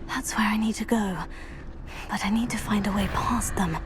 That's where I need to go. But I need to find a way past them.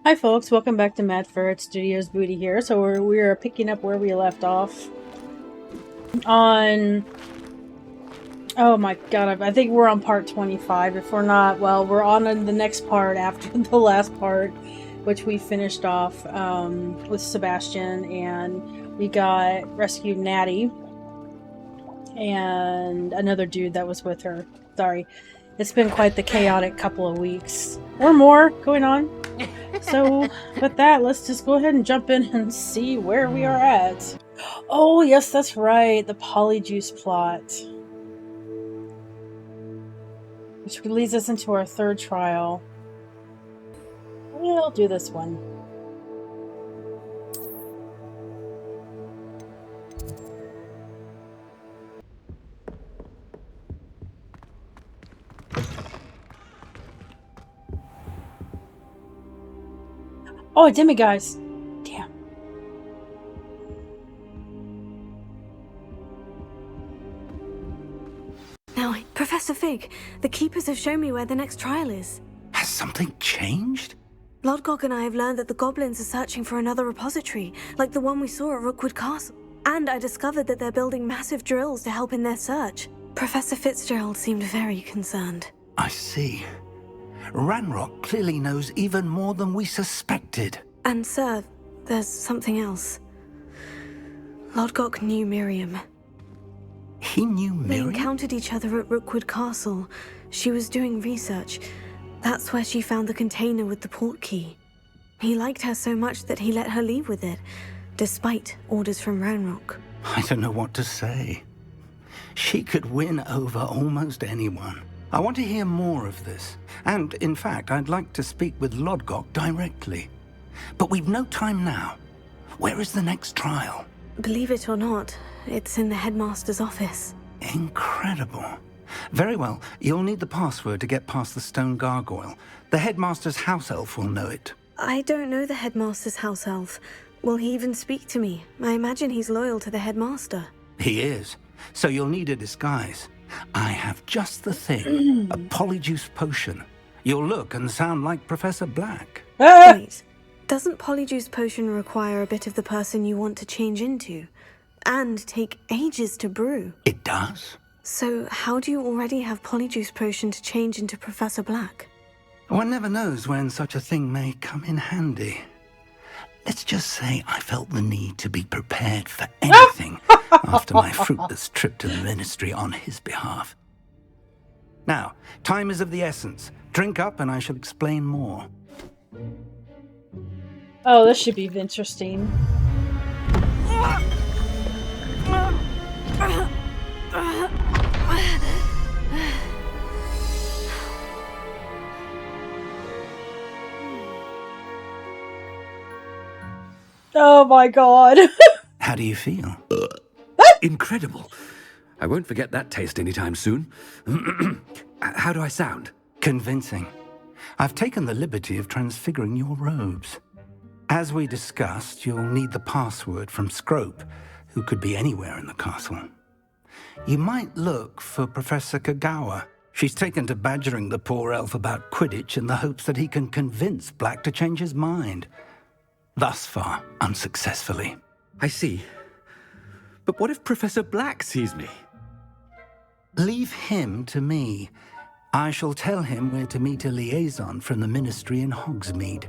Hi folks, welcome back to Mad Ferret Studios. Booty here. So we're picking up where we left off on, oh my god, I think we're on part 25. If we're not, well, we're on the next part after the last part, which we finished off with Sebastian, and we got rescued Natty and another dude that was with her. Sorry, it's been quite the chaotic couple of weeks or more going on. So, with that, let's just go ahead and jump in and see where we are at. Oh, yes, that's right. The Polyjuice plot. Which leads us into our third trial. We'll do this one. Oh, demiguise. Damn. Now, Professor Fig, the Keepers have shown me where the next trial is. Has something changed? Lodgok and I have learned that the goblins are searching for another repository, like the one we saw at Rookwood Castle. And I discovered that they're building massive drills to help in their search. Professor Fitzgerald seemed very concerned. I see. Ranrock clearly knows even more than we suspected. And sir, there's something else. Lodgok knew Miriam. He knew Miriam? They encountered each other at Rookwood Castle. She was doing research. That's where she found the container with the port key. He liked her so much that he let her leave with it, despite orders from Ranrock. I don't know what to say. She could win over almost anyone. I want to hear more of this. And, in fact, I'd like to speak with Lodgok directly. But we've no time now. Where is the next trial? Believe it or not, it's in the headmaster's office. Incredible. Very well, you'll need the password to get past the stone gargoyle. The headmaster's house elf will know it. I don't know the headmaster's house elf. Will he even speak to me? I imagine he's loyal to the headmaster. He is. So you'll need a disguise. I have just the thing. A Polyjuice potion. You'll look and sound like Professor Black. Wait, doesn't Polyjuice potion require a bit of the person you want to change into? And take ages to brew? It does. So how do you already have Polyjuice potion to change into Professor Black? One never knows when such a thing may come in handy. Let's just say I felt the need to be prepared for anything after my fruitless trip to the ministry on his behalf. Now, time is of the essence. Drink up and I shall explain more. Oh, this should be interesting. Oh my god. How do you feel? Incredible. I won't forget that taste anytime soon. How do I sound? Convincing. I've taken the liberty of transfiguring your robes. As we discussed, you'll need the password from Scrope, who could be anywhere in the castle. You might look for Professor Kagawa. She's taken to badgering the poor elf about Quidditch in the hopes that he can convince Black to change his mind. Thus far, unsuccessfully. I see. But what if Professor Black sees me? Leave him to me. I shall tell him where to meet a liaison from the ministry in Hogsmeade.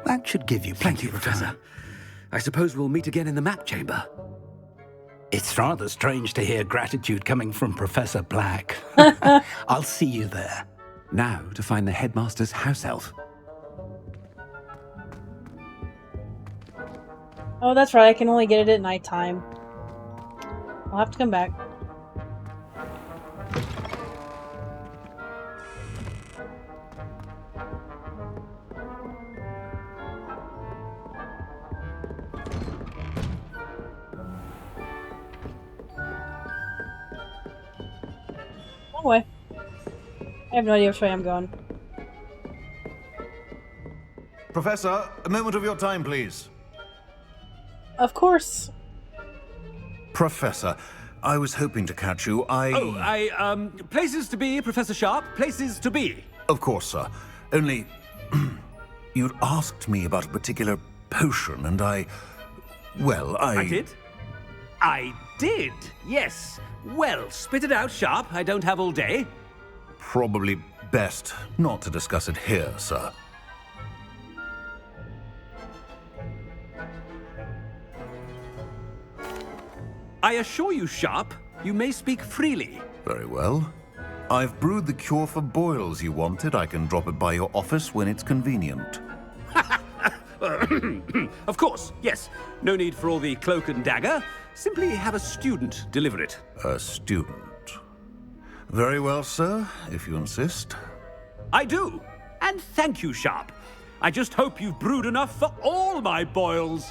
That should give you plenty Thank you, of Professor. time. I suppose we'll meet again in the map chamber. It's rather strange to hear gratitude coming from Professor Black. I'll see you there. Now to find the headmaster's house elf. Oh, that's right. I can only get it at nighttime. I'll have to come back. Wrong way. I have no idea which way I'm going. Professor, a moment of your time, please. Of course. Professor, I was hoping to catch you. Places to be, Professor Sharp, places to be. Of course, sir. Only, you'd asked me about a particular potion, and I did? I did, yes. Well, spit it out, Sharp. I don't have all day. Probably best not to discuss it here, sir. I assure you, Sharp, you may speak freely. Very well. I've brewed the cure for boils you wanted. I can drop it by your office when it's convenient. Of course, yes. No need for all the cloak and dagger. Simply have a student deliver it. A student. Very well, sir, if you insist. I do. And thank you, Sharp. I just hope you've brewed enough for all my boils.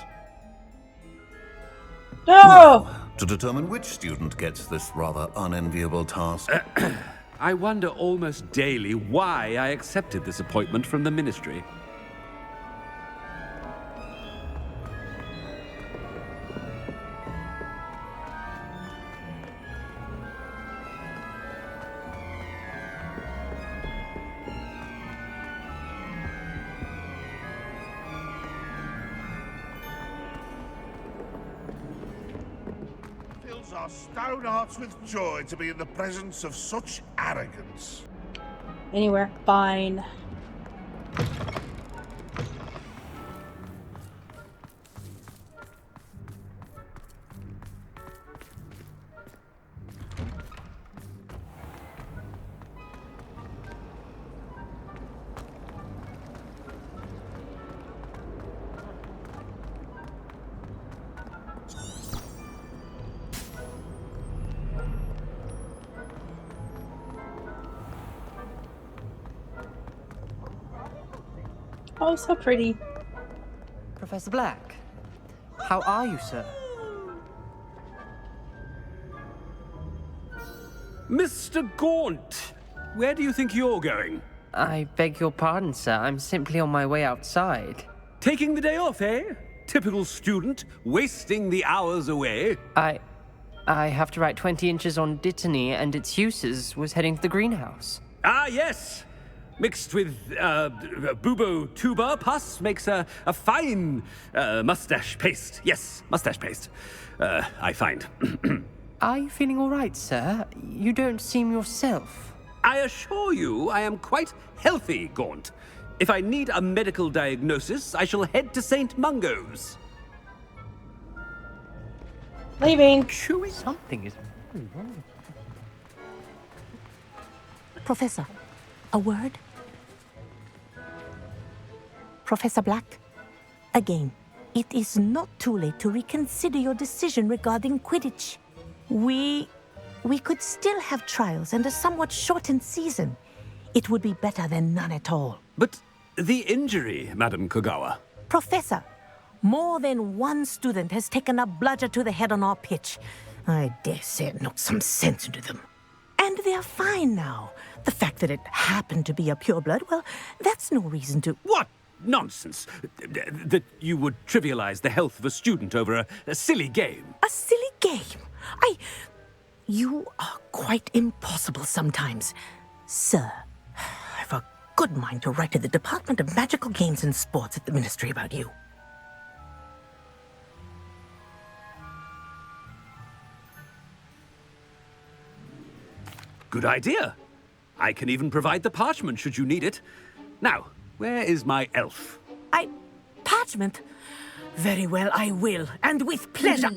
No! To determine which student gets this rather unenviable task. I wonder almost daily why I accepted this appointment from the Ministry. Our stone hearts with joy to be in the presence of such arrogance. Anywhere. Fine. Oh, so pretty. Professor Black, how are you, sir? Mr. Gaunt, where do you think you're going? I beg your pardon, sir. I'm simply on my way outside. Taking the day off, eh? Typical student, wasting the hours away. I have to write 20 inches on Dittany and its uses. Was heading to the greenhouse. Ah, yes. Mixed with bubo tuber pus makes a fine mustache paste. Yes, mustache paste. I find. Are you feeling all right, sir? You don't seem yourself. I assure you I am quite healthy, Gaunt. If I need a medical diagnosis, I shall head to St. Mungo's. Leaving. Chewing something is very wrong. Professor, a word? Professor Black, again, it is not too late to reconsider your decision regarding Quidditch. We could still have trials and a somewhat shortened season. It would be better than none at all. But the injury, Madam Kogawa. Professor, more than one student has taken a bludger to the head on our pitch. I dare say it knocked some sense into them. And they're fine now. The fact that it happened to be a pureblood, well, that's no reason to... What nonsense! That you would trivialize the health of a student over a silly game. A silly game? You are quite impossible sometimes. Sir, I've a good mind to write to the Department of Magical Games and Sports at the Ministry about you. Good idea. I can even provide the parchment should you need it. Now, where is my elf? Parchment? Very well, I will, and with pleasure.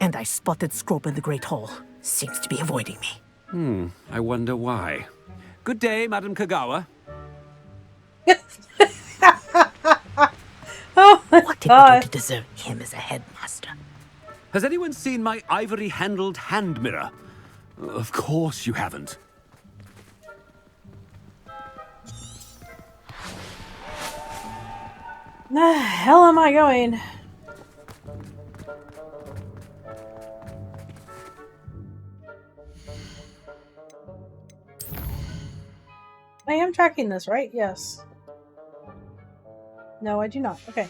And I spotted Scrope in the Great Hall. Seems to be avoiding me. I wonder why. Good day, Madam Kagawa. Oh my What did we god. do to deserve him as a headmaster? Has anyone seen my ivory-handled hand mirror? Of course you haven't. The hell am I going? I am tracking this, right? Yes. No, I do not. Okay.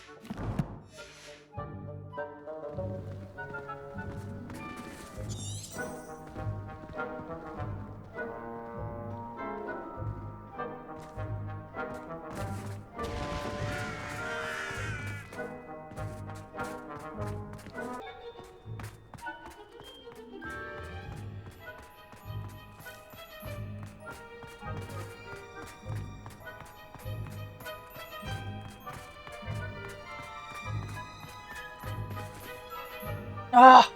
Ah!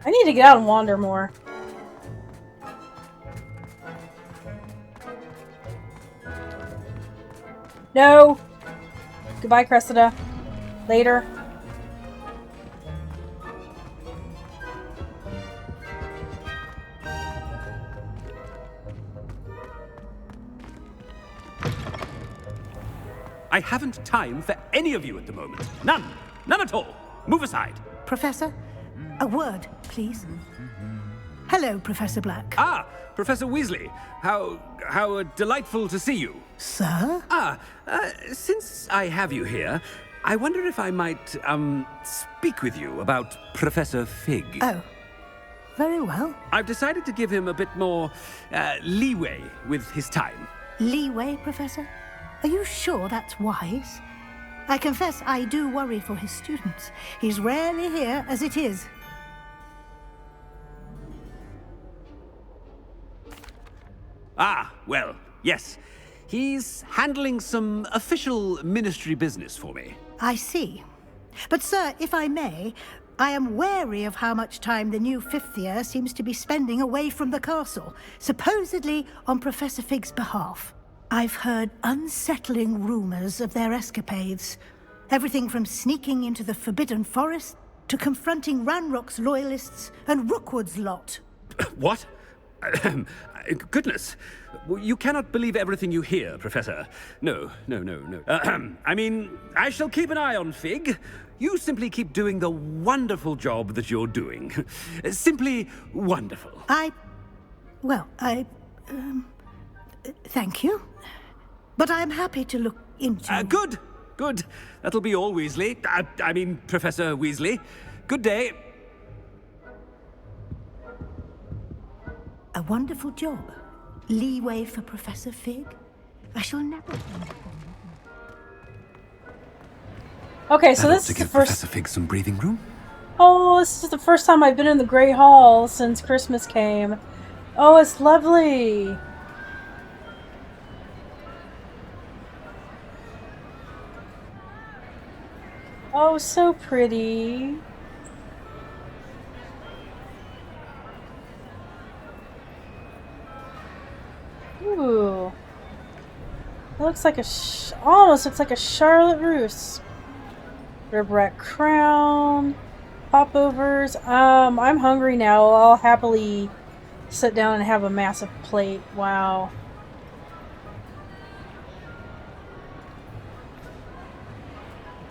I need to get out and wander more. No! Goodbye, Cressida. Later. I haven't time for any of you at the moment. None. None at all. Move aside. Professor, a word, please. Hello, Professor Black. Ah, Professor Weasley. How delightful to see you. Sir? Since I have you here, I wonder if I might, speak with you about Professor Fig. Oh, very well. I've decided to give him a bit more, leeway with his time. Leeway, Professor? Are you sure that's wise? I confess I do worry for his students. He's rarely here as it is. Ah, well, yes. He's handling some official ministry business for me. I see. But, sir, if I may, I am wary of how much time the new fifth year seems to be spending away from the castle, supposedly on Professor Fig's behalf. I've heard unsettling rumors of their escapades. Everything from sneaking into the Forbidden Forest to confronting Ranrock's loyalists and Rookwood's lot. What? Goodness. You cannot believe everything you hear, Professor. No. I mean, I shall keep an eye on Fig. You simply keep doing the wonderful job that you're doing. Simply wonderful. Thank you. But I'm happy to look into... Good. That'll be all, Weasley. I mean, Professor Weasley. Good day. A wonderful job. Leeway for Professor Fig. I shall never... Okay, so this To is the give first... Professor Fig some breathing room. Oh, this is the first time I've been in the Great Hall since Christmas came. Oh, it's lovely. Oh, so pretty. Ooh. It looks like almost looks like a Charlotte Russe. Ribrat crown. Popovers. I'm hungry now. I'll happily sit down and have a massive plate. Wow.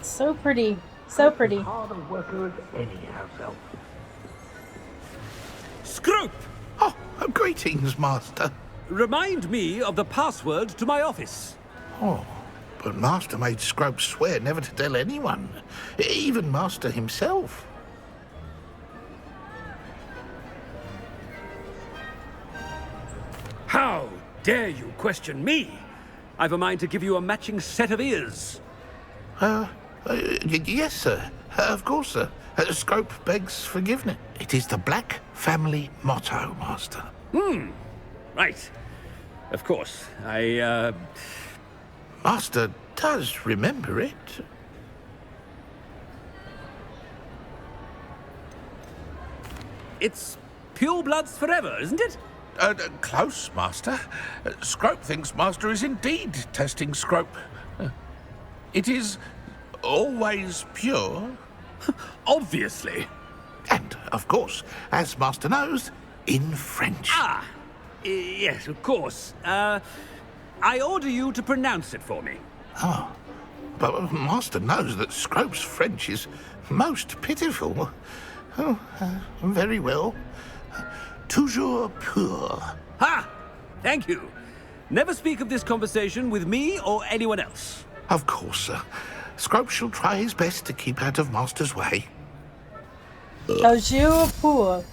So pretty. So pretty. Scrope! Oh, greetings, Master. Remind me of the password to my office. Oh, but Master made Scrope swear never to tell anyone, even Master himself. How dare you question me? I've a mind to give you a matching set of ears. Yes, sir. Of course, sir. Scrope begs forgiveness. It is the Black family motto, Master. Right. Of course. I, Master does remember it. It's pure bloods forever, isn't it? Close, Master. Scrope thinks Master is indeed testing Scrope. It is always pure. Obviously. And, of course, as Master knows, in French. Ah! Yes, of course. I order you to pronounce it for me. Oh, but Master knows that Scrope's French is most pitiful. Oh, very well. Toujours pur. Ha! Thank you. Never speak of this conversation with me or anyone else. Of course, sir. Scrope shall try his best to keep out of Master's way. Toujours pur.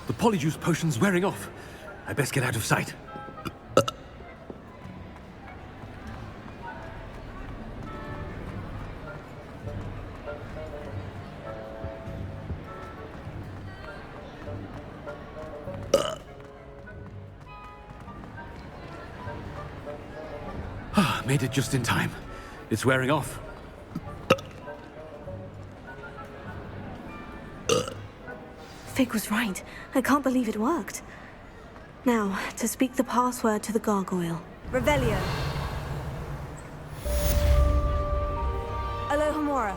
The Polyjuice potion's wearing off. I best get out of sight. Made it just in time. It's wearing off. Fig was right. I can't believe it worked. Now, to speak the password to the gargoyle. Revelio. Alohomora.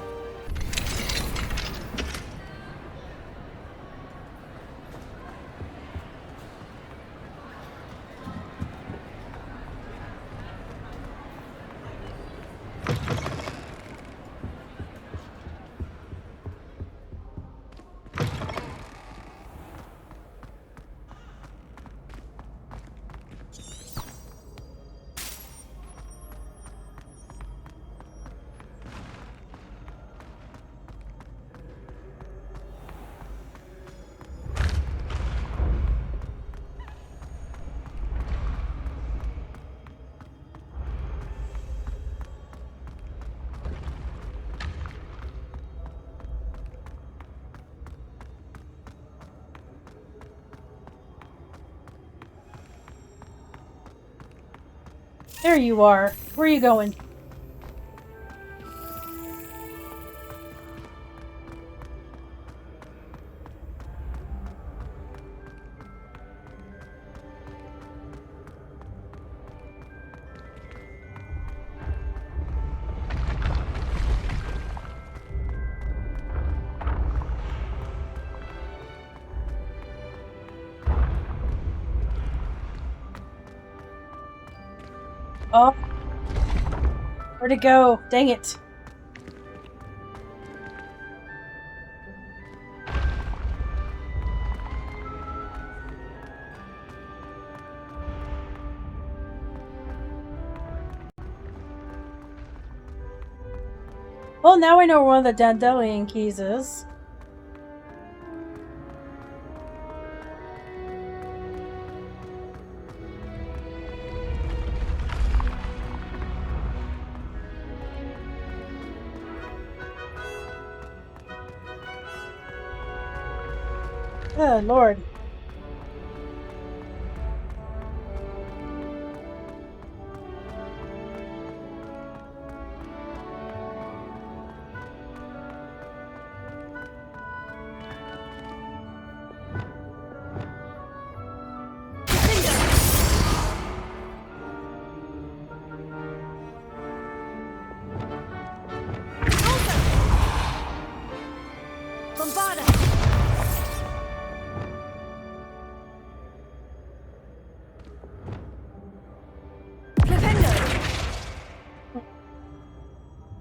There you are. Where are you going? Oh. Where'd it go? Dang it. Well, now I know where one of the Dandelion keys is. Oh, Lord.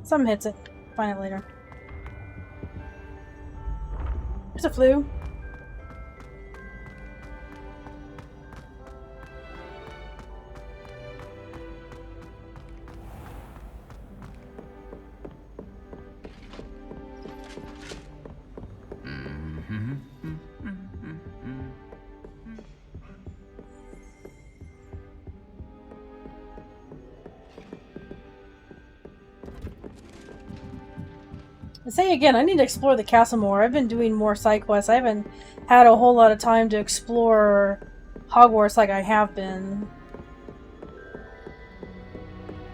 Something hits it. Find it later. There's a flu. I say again, I need to explore the castle more. I've been doing more side quests. I haven't had a whole lot of time to explore Hogwarts like I have been.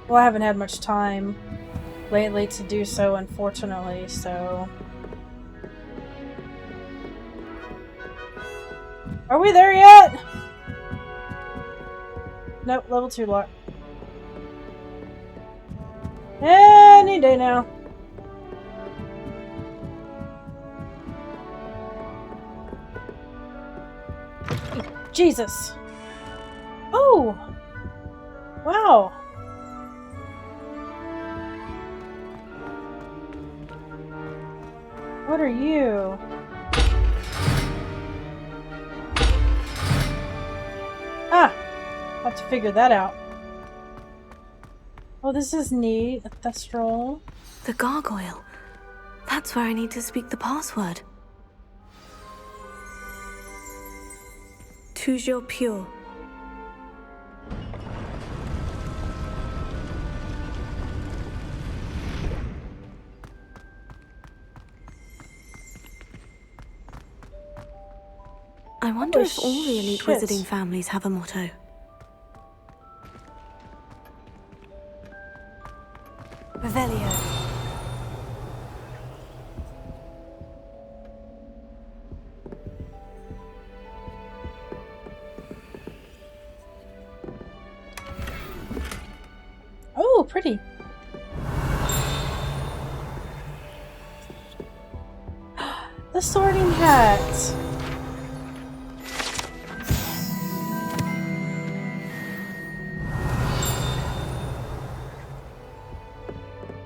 Well, I haven't had much time lately to do so, unfortunately, so... Are we there yet? Nope, level 2 lock. Any day now. Jesus. Oh! Wow. What are you? Ah! I'll have to figure that out. Oh, this is neat. A thestral. The gargoyle. That's where I need to speak the password. Toujours pure. I wonder if all the elite wizarding families have a motto. Revelio. Oh, pretty. The sorting hat.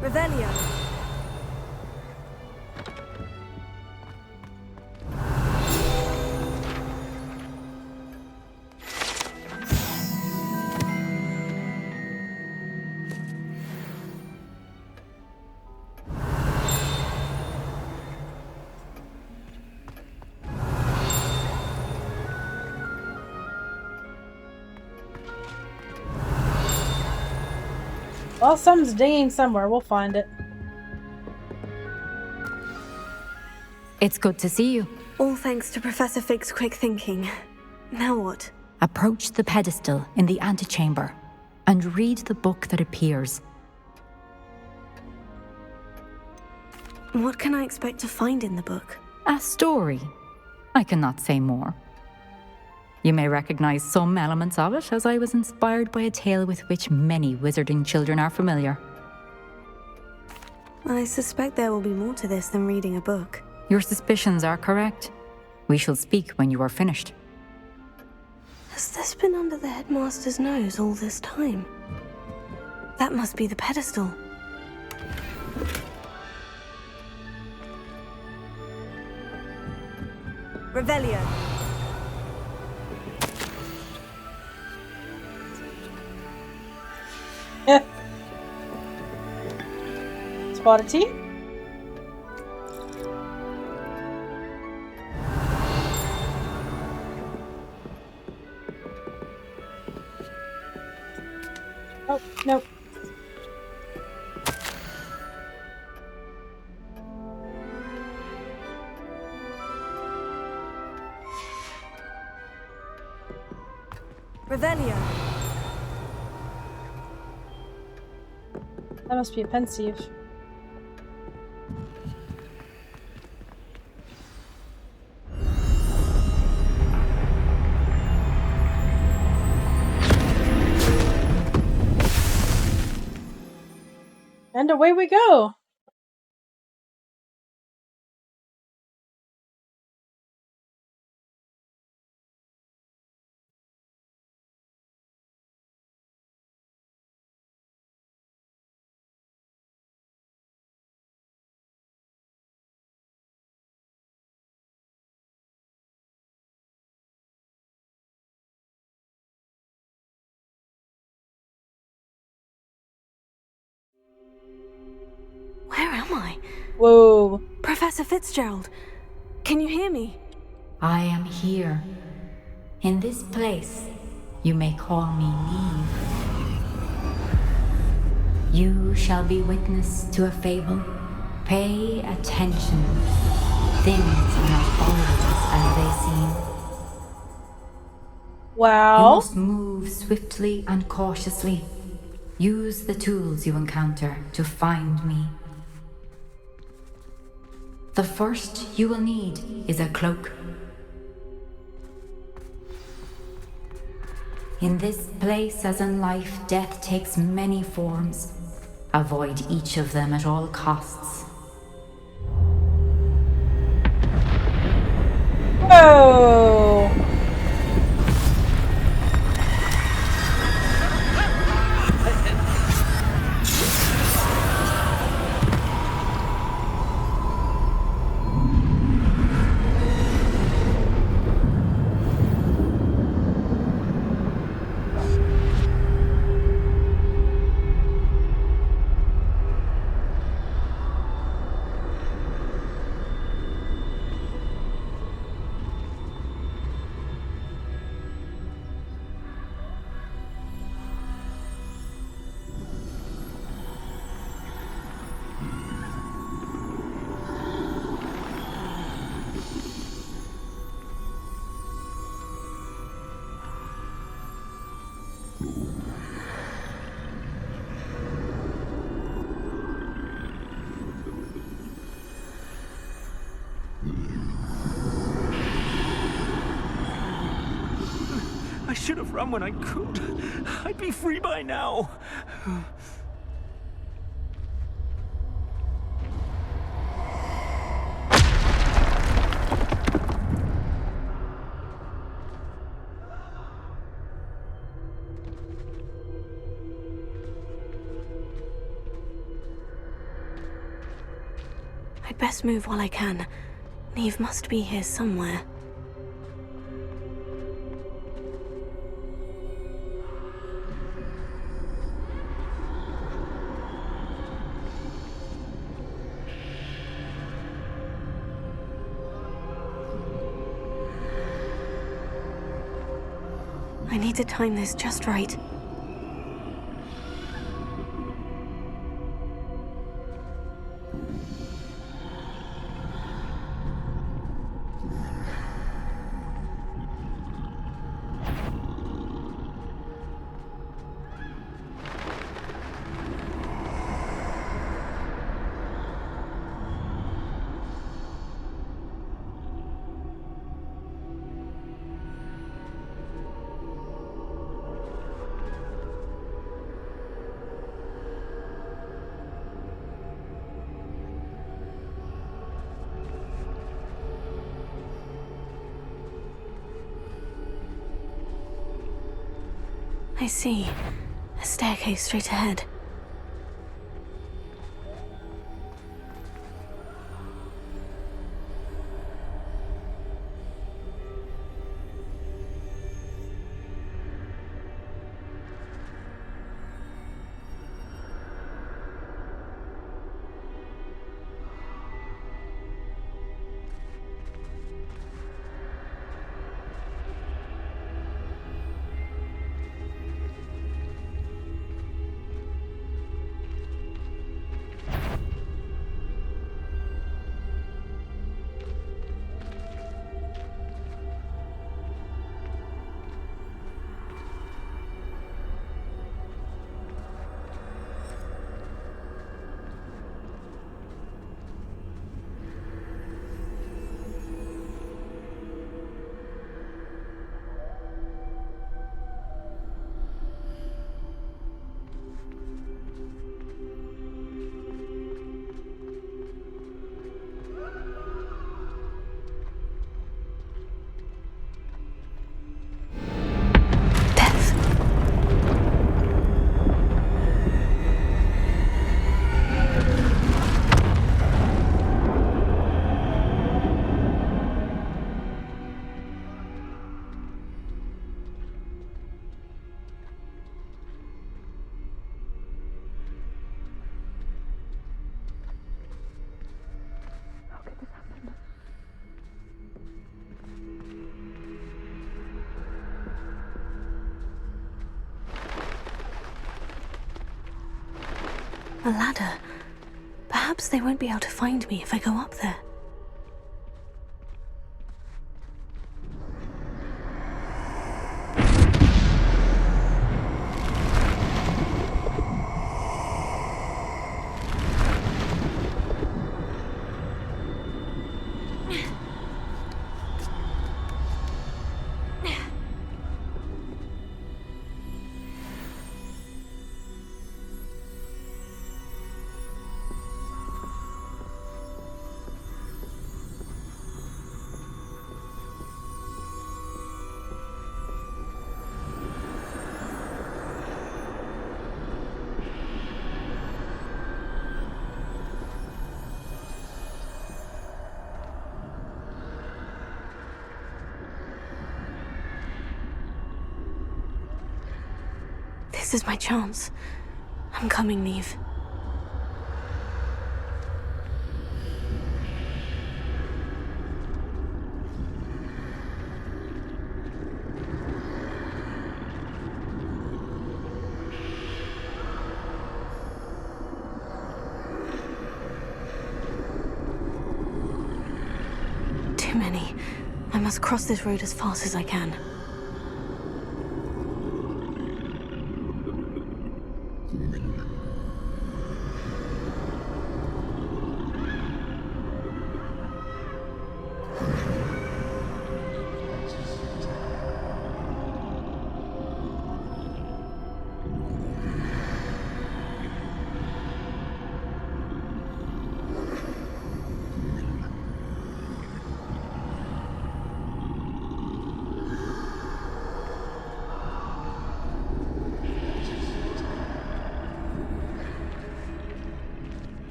Revelio. Well, something's dinging somewhere. We'll find it. It's good to see you. All thanks to Professor Fig's quick thinking. Now what? Approach the pedestal in the antechamber and read the book that appears. What can I expect to find in the book? A story. I cannot say more. You may recognize some elements of it, as I was inspired by a tale with which many wizarding children are familiar. I suspect there will be more to this than reading a book. Your suspicions are correct. We shall speak when you are finished. Has this been under the headmaster's nose all this time? That must be the pedestal. Revelio. Spot of tea? Oh, nope. Revelio. That must be a pensieve. And away we go! Where am I? Whoa. Professor Fitzgerald, can you hear me? I am here. In this place, you may call me Neve. You shall be witness to a fable. Pay attention. Things are not always as they seem. You Wow. must move swiftly and cautiously. Use the tools you encounter to find me. The first you will need is a cloak. In this place, as in life, death takes many forms. Avoid each of them at all costs. Whoa. I should have run when I could. I'd be free by now. I'd best move while I can. Neve must be here somewhere. I need to time this just right. I see. A staircase straight ahead. A ladder. Perhaps they won't be able to find me if I go up there. This is my chance. I'm coming, Neve. Too many. I must cross this road as fast as I can.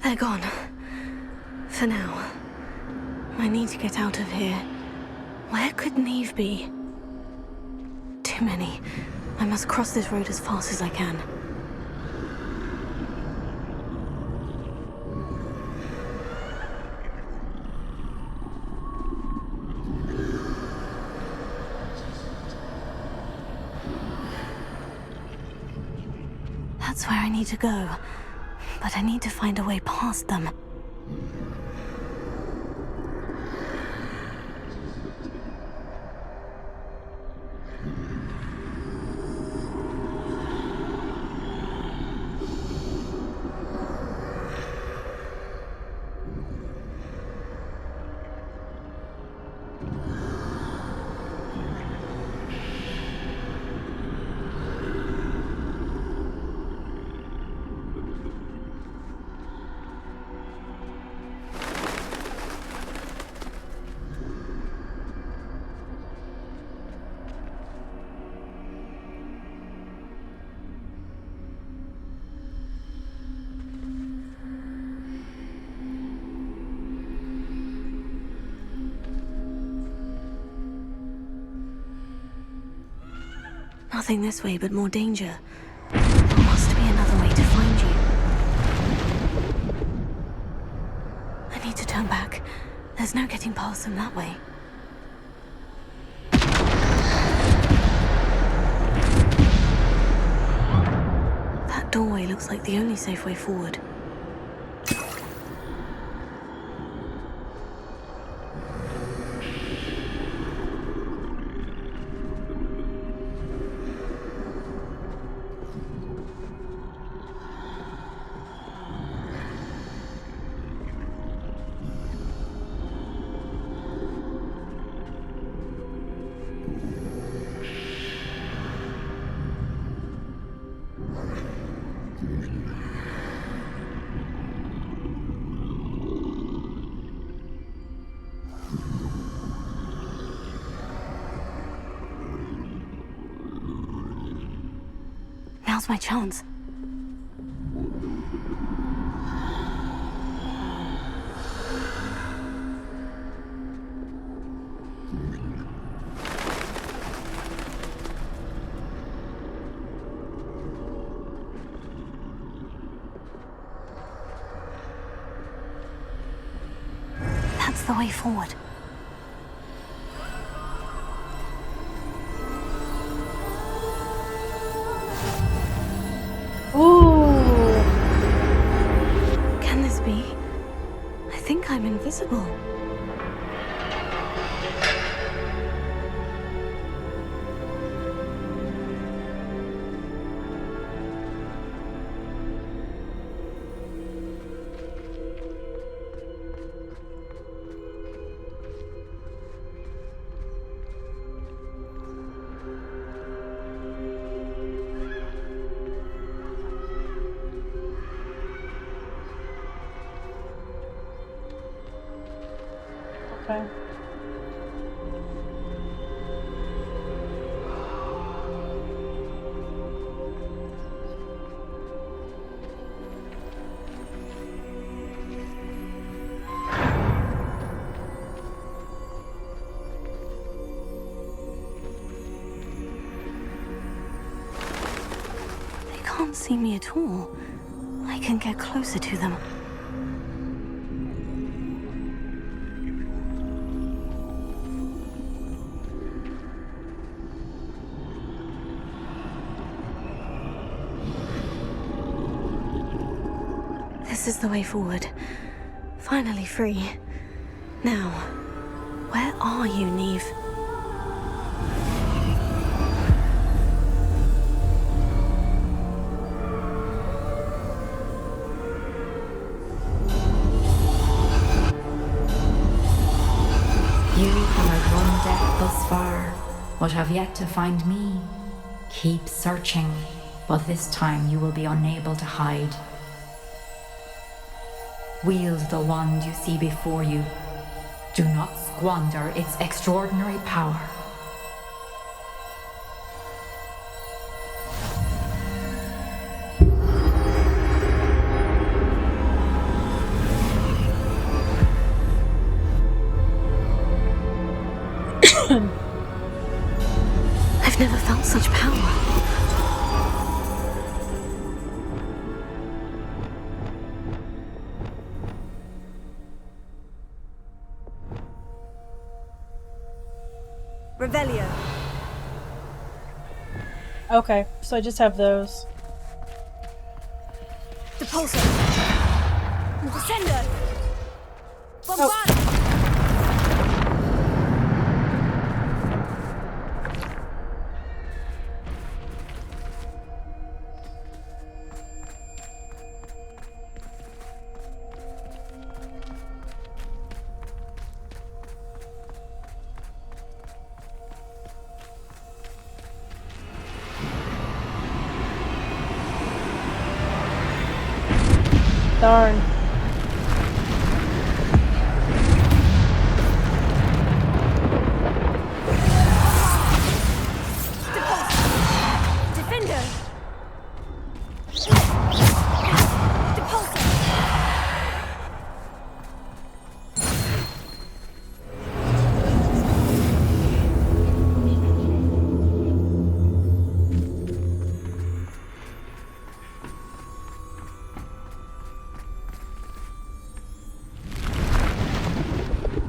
They're gone. For now. I need to get out of here. Where could Neve be? Too many. I must cross this road as fast as I can. That's where I need to go. But I need to find a way past them. Nothing this way, but more danger. There must be another way to find you. I need to turn back. There's no getting past them that way. That doorway looks like the only safe way forward. Now's my chance. That's the way forward. Can this be? I think I'm invisible. Okay. see me at all, I can get closer to them. This is the way forward. Finally free. Now, where are you, Neve? You have outrun death thus far, but have yet to find me. Keep searching, but this time you will be unable to hide. Wield the wand you see before you. Do not squander its extraordinary power. I've never felt such power. Revelio. Okay, so I just have those. Depulso. Descendo. Bombard. Darn. Defender. Depulso.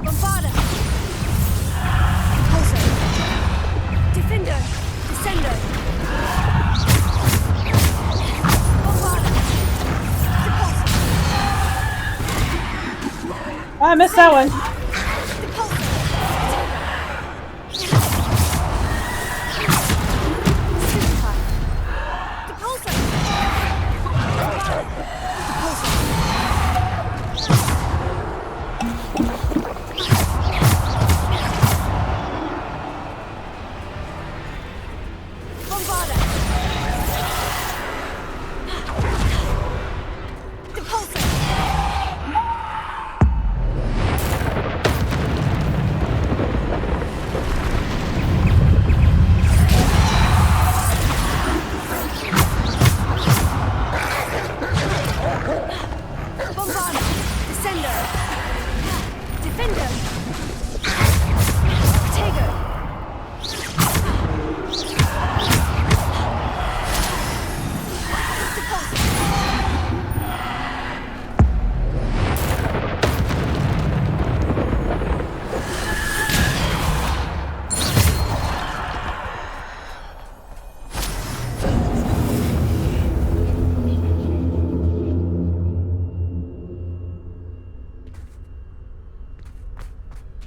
Bombarda. Depulso. Defender. Descendo. Bombarda. Depulso. I missed that one.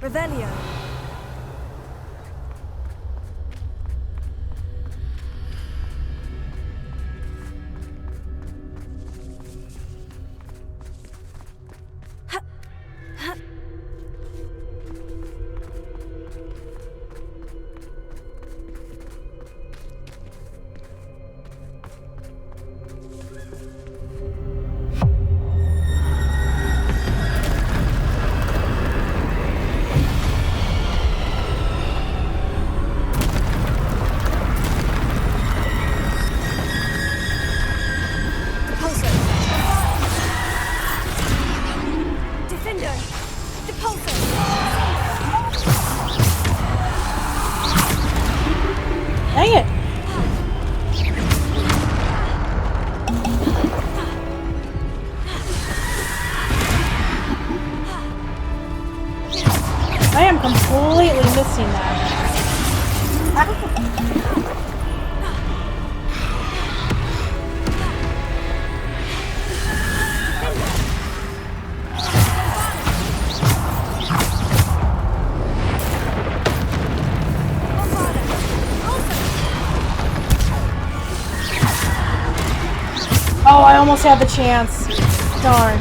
Revelio. completely missing that. Oh, I almost had the chance. Darn.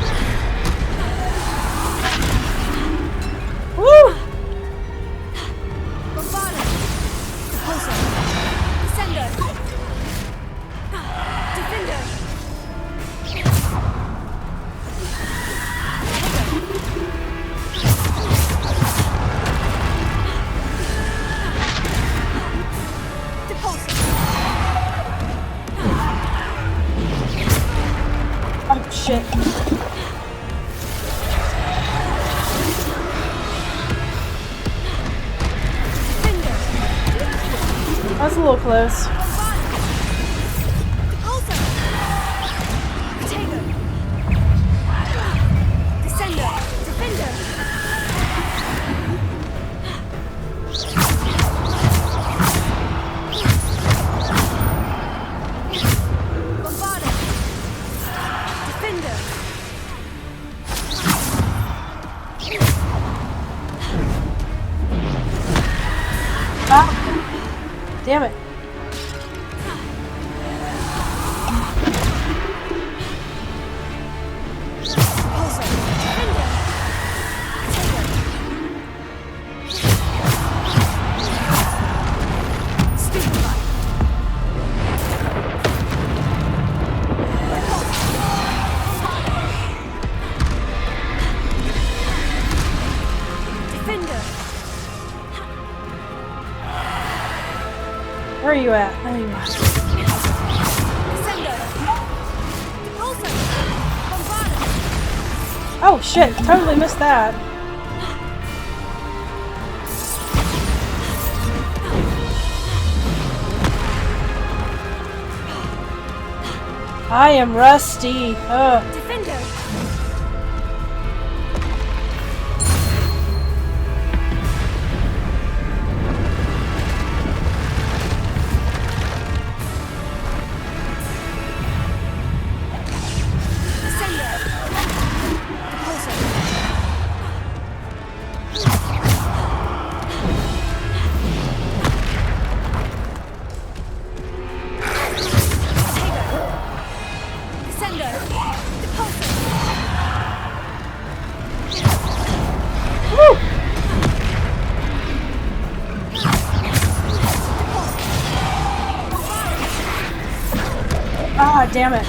Woo! Oh, shit. That's a little close. Ah. Damn it. Where are you at? There you are. Oh shit, totally missed that. I am rusty. Ugh. Ah, damn it.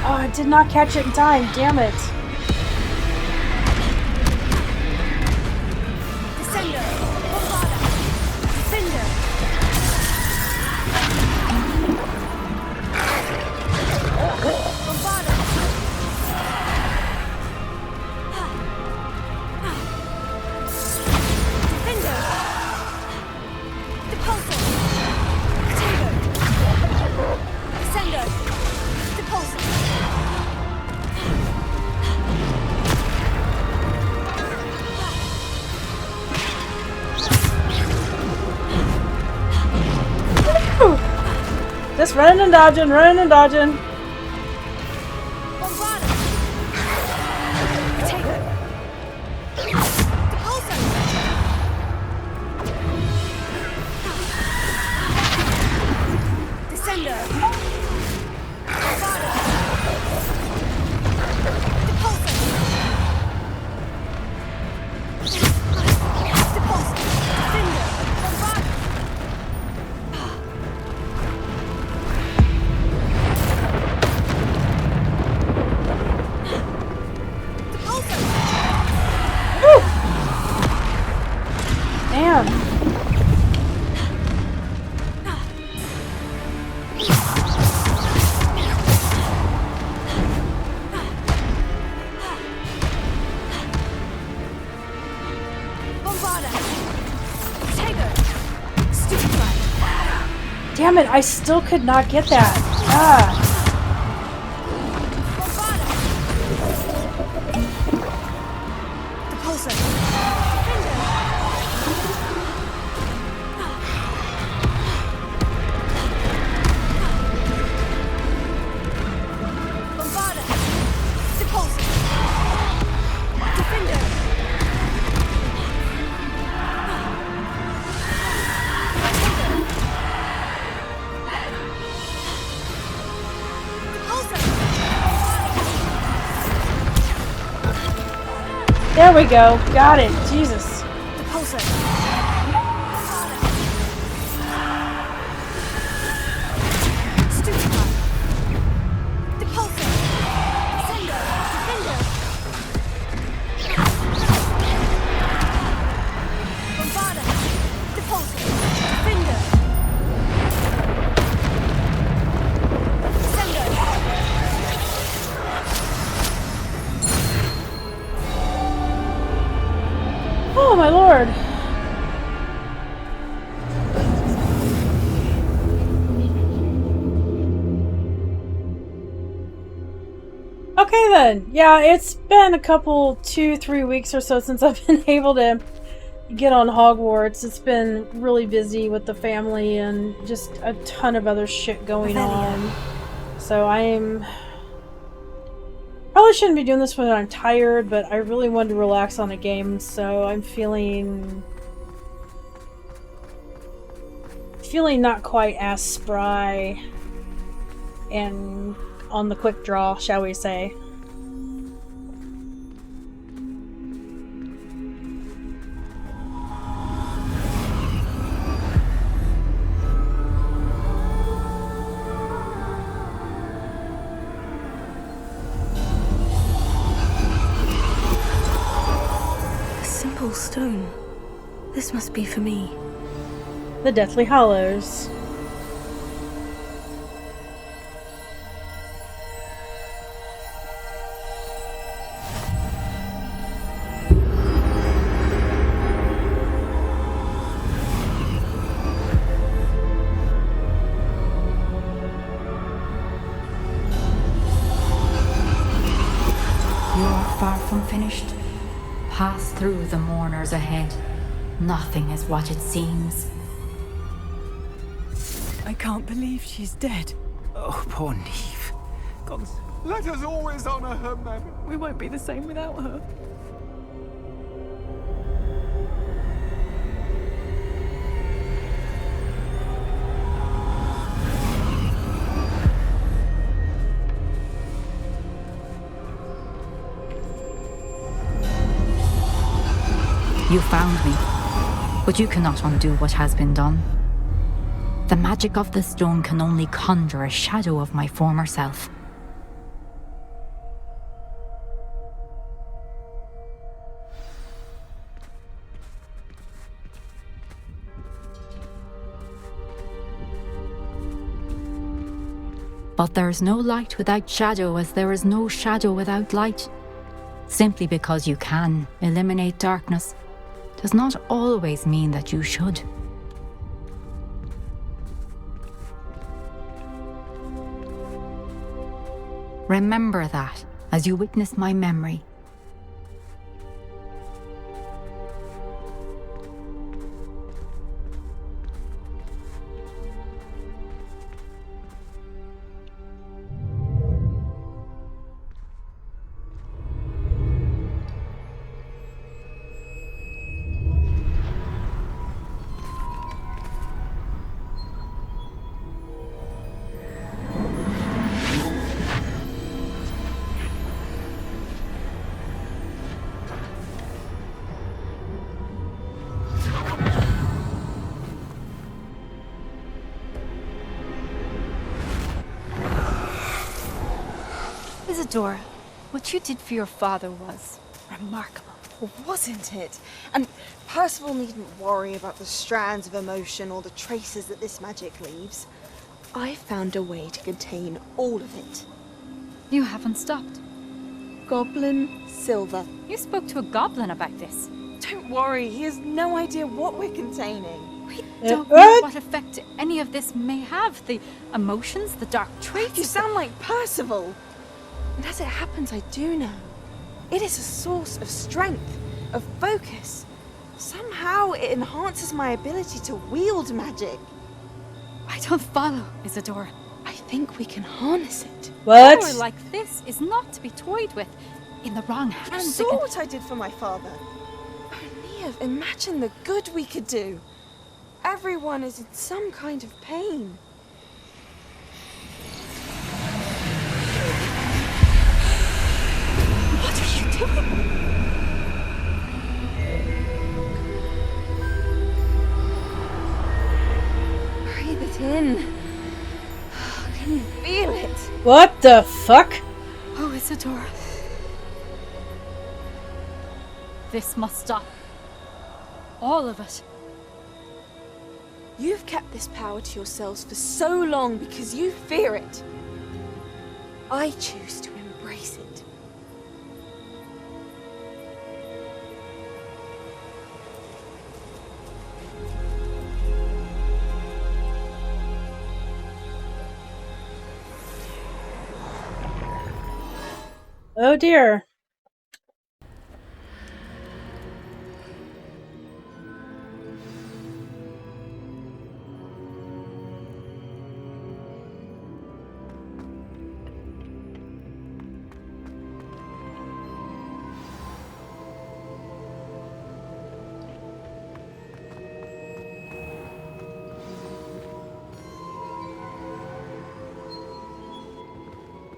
Oh, I did not catch it in time, damn it. Just running and dodging, running and dodging. Damn it, I still could not get that. Ah. There we go. Got it. Jesus. Oh my lord. Okay then. Yeah, it's been a couple, 2-3 weeks or so since I've been able to get on Hogwarts. It's been really busy with the family and just a ton of other shit going on. So probably shouldn't be doing this when I'm tired, but I really wanted to relax on a game, so I'm feeling not quite as spry and on the quick draw, shall we say. Stone. This must be for me. The Deathly Hallows. You're far from finished. Pass through the mourners ahead. Nothing is what it seems. I can't believe she's dead. Oh, poor Neve. Gods, let us always honor her memory. We won't be the same without her. You found me, but you cannot undo what has been done. The magic of the stone can only conjure a shadow of my former self. But there is no light without shadow, as there is no shadow without light. Simply because you can eliminate darkness does not always mean that you should. Remember that as you witness my memory. Isadora, what you did for your father was remarkable. Wasn't it? And Percival needn't worry about the strands of emotion or the traces that this magic leaves. I found a way to contain all of it. You haven't stopped. Goblin Silver. You spoke to a goblin about this. Don't worry, he has no idea what we're containing. Wait, don't know what effect any of this may have. The emotions, the dark traits. You sound like Percival. And as it happens, I do know. It is a source of strength, of focus. Somehow it enhances my ability to wield magic. I don't follow, Isadora. I think we can harness it. What? Power like this is not to be toyed with. In the wrong You hands. saw what I did for my father. Neve, imagine the good we could do. Everyone is in some kind of pain. What are you doing? Breathe it in. Can you feel it? What the fuck? Oh, Isadora. This must stop. All of it. You've kept this power to yourselves for so long because you fear it. I choose to embrace it. Oh dear.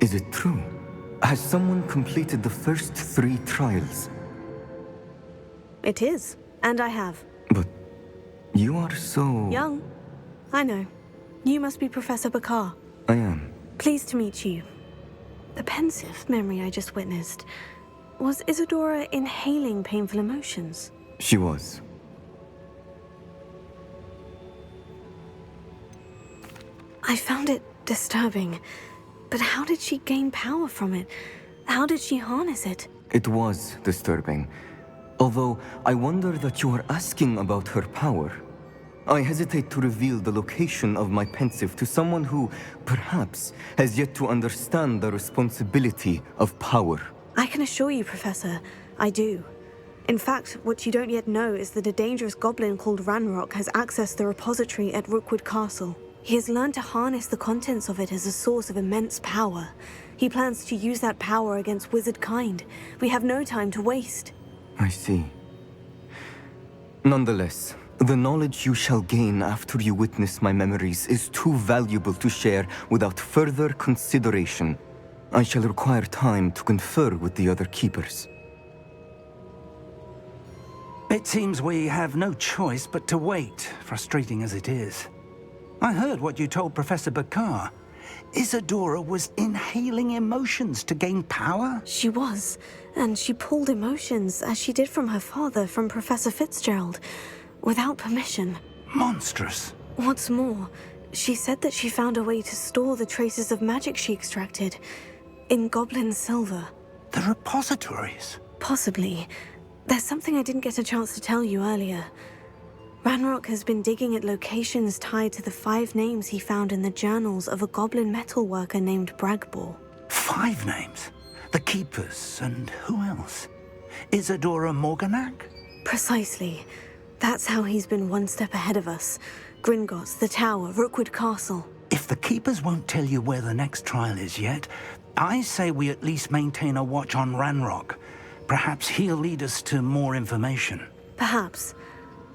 Is it true? Has someone completed the first 3 trials? It is, and I have. But you are so... Young. I know. You must be Professor Bakar. I am. Pleased to meet you. The pensive memory I just witnessed. Was Isadora inhaling painful emotions? She was. I found it disturbing. But how did she gain power from it? How did she harness it? It was disturbing. Although, I wonder that you are asking about her power. I hesitate to reveal the location of my pensive to someone who, perhaps, has yet to understand the responsibility of power. I can assure you, Professor, I do. In fact, what you don't yet know is that a dangerous goblin called Ranrock has accessed the repository at Rookwood Castle. He has learned to harness the contents of it as a source of immense power. He plans to use that power against wizard kind. We have no time to waste. I see. Nonetheless, the knowledge you shall gain after you witness my memories is too valuable to share without further consideration. I shall require time to confer with the other keepers. It seems we have no choice but to wait, frustrating as it is. I heard what you told Professor Bakar. Isadora was inhaling emotions to gain power? She was, and she pulled emotions, as she did from her father, from Professor Fitzgerald, without permission. Monstrous. What's more, she said that she found a way to store the traces of magic she extracted in goblin silver. The repositories? Possibly. There's something I didn't get a chance to tell you earlier. Ranrock has been digging at locations tied to the 5 names he found in the journals of a goblin metalworker named Bragbor. 5 names? The Keepers, and who else? Isadora Morganac? Precisely. That's how he's been one step ahead of us. Gringotts, the Tower, Rookwood Castle. If the Keepers won't tell you where the next trial is yet, I say we at least maintain a watch on Ranrock. Perhaps he'll lead us to more information. Perhaps.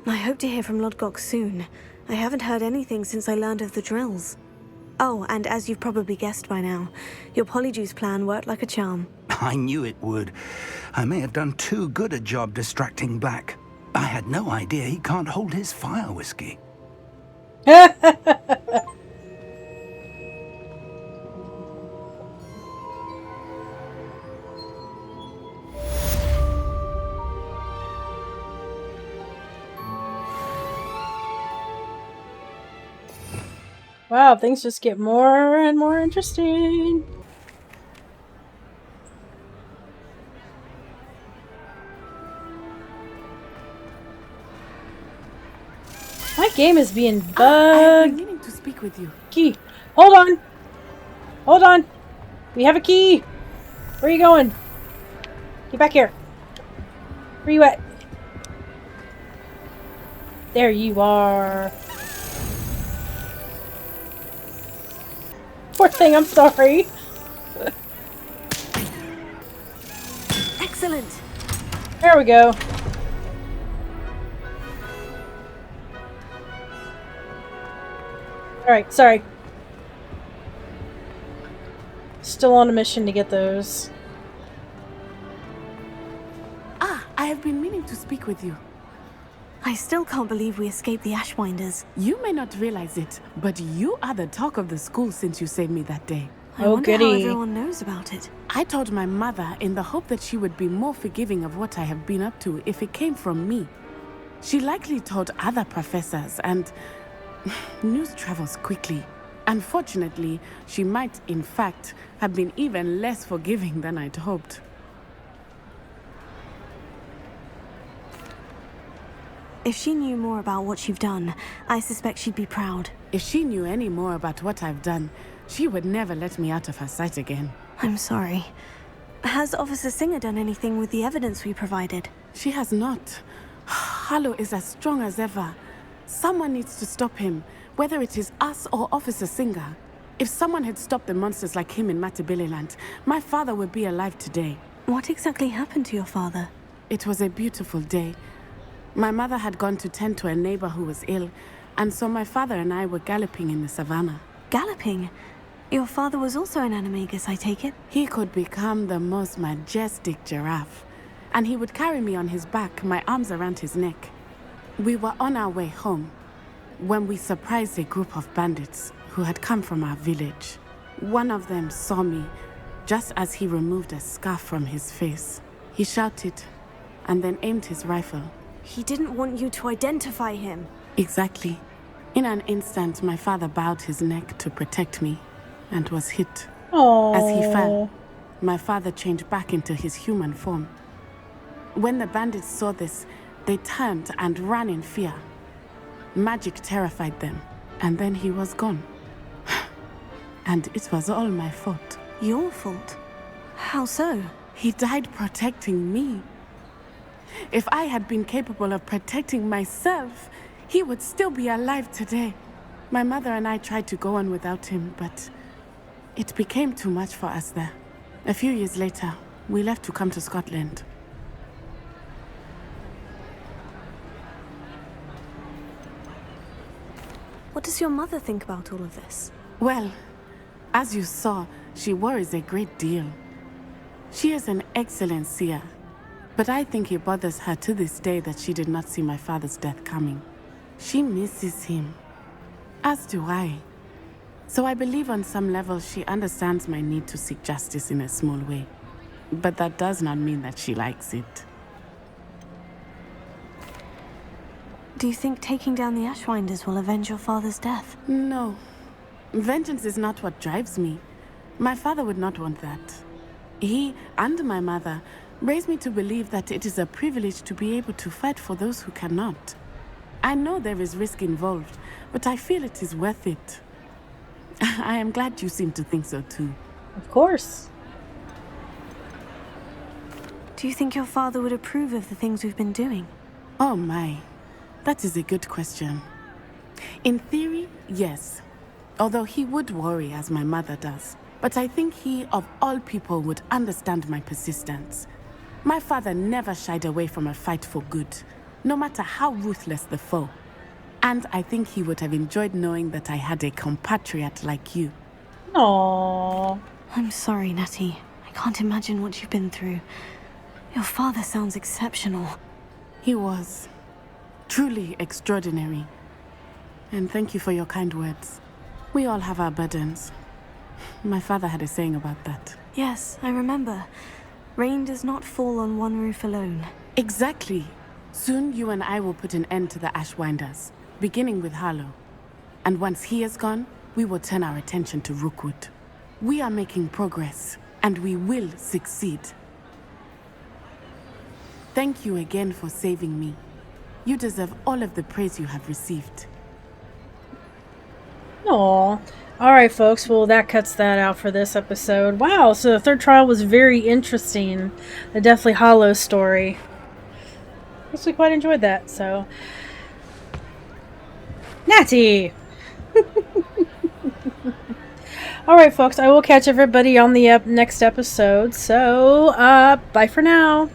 I hope to hear from Lodgok soon. I haven't heard anything since I learned of the drills. Oh, and as you've probably guessed by now, your Polyjuice plan worked like a charm. I knew it would. I may have done too good a job distracting Black. I had no idea he can't hold his fire whiskey. Wow, things just get more and more interesting. My game is being bugged. I've been meaning to speak with you. Key. Hold on. Hold on. We have a key. Where are you going? Get back here. Where you at? There you are. Poor thing, I'm sorry. Excellent. There we go. Alright, sorry. Still on a mission to get those. I have been meaning to speak with you. I still can't believe we escaped the Ashwinders. You may not realize it, but you are the talk of the school since you saved me that day. I wonder how everyone knows about it. I told my mother in the hope that she would be more forgiving of what I have been up to if it came from me. She likely told other professors, and news travels quickly. Unfortunately, she might, in fact, have been even less forgiving than I'd hoped. If she knew more about what you've done, I suspect she'd be proud. If she knew any more about what I've done, she would never let me out of her sight again. I'm sorry. Has Officer Singer done anything with the evidence we provided? She has not. Harlow is as strong as ever. Someone needs to stop him, whether it is us or Officer Singer. If someone had stopped the monsters like him in Matabeleland, my father would be alive today. What exactly happened to your father? It was a beautiful day. My mother had gone to tend to a neighbor who was ill, and so my father and I were galloping in the savannah. Galloping? Your father was also an animagus, I take it? He could become the most majestic giraffe, and he would carry me on his back, my arms around his neck. We were on our way home when we surprised a group of bandits who had come from our village. One of them saw me just as he removed a scarf from his face. He shouted and then aimed his rifle. He didn't want you to identify him. Exactly. In an instant, my father bowed his neck to protect me and was hit. Aww. As he fell, my father changed back into his human form. When the bandits saw this, they turned and ran in fear. Magic terrified them, and then he was gone. And it was all my fault. Your fault? How so? He died protecting me. If I had been capable of protecting myself, he would still be alive today. My mother and I tried to go on without him, but it became too much for us there. A few years later, we left to come to Scotland. What does your mother think about all of this? Well, as you saw, she worries a great deal. She is an excellent seer. But I think it bothers her to this day that she did not see my father's death coming. She misses him, as do I. So I believe on some level she understands my need to seek justice in a small way. But that does not mean that she likes it. Do you think taking down the Ashwinders will avenge your father's death? No. Vengeance is not what drives me. My father would not want that. He and my mother raised me to believe that it is a privilege to be able to fight for those who cannot. I know there is risk involved, but I feel it is worth it. I am glad you seem to think so too. Of course. Do you think your father would approve of the things we've been doing? Oh my, that is a good question. In theory, yes. Although he would worry as my mother does. But I think he, of all people, would understand my persistence. My father never shied away from a fight for good, no matter how ruthless the foe. And I think he would have enjoyed knowing that I had a compatriot like you. Aww. I'm sorry, Natty. I can't imagine what you've been through. Your father sounds exceptional. He was. Truly extraordinary. And thank you for your kind words. We all have our burdens. My father had a saying about that. Yes, I remember. Rain does not fall on one roof alone. Exactly. Soon you and I will put an end to the Ashwinders, beginning with Harlow. And once he is gone, we will turn our attention to Rookwood. We are making progress, and we will succeed. Thank you again for saving me. You deserve all of the praise you have received. Aw. Alright, folks. Well, that cuts that out for this episode. Wow, so the third trial was very interesting. The Deathly Hallows story. I guess we quite enjoyed that, so... Natty! Alright, folks. I will catch everybody on the next episode. So, bye for now.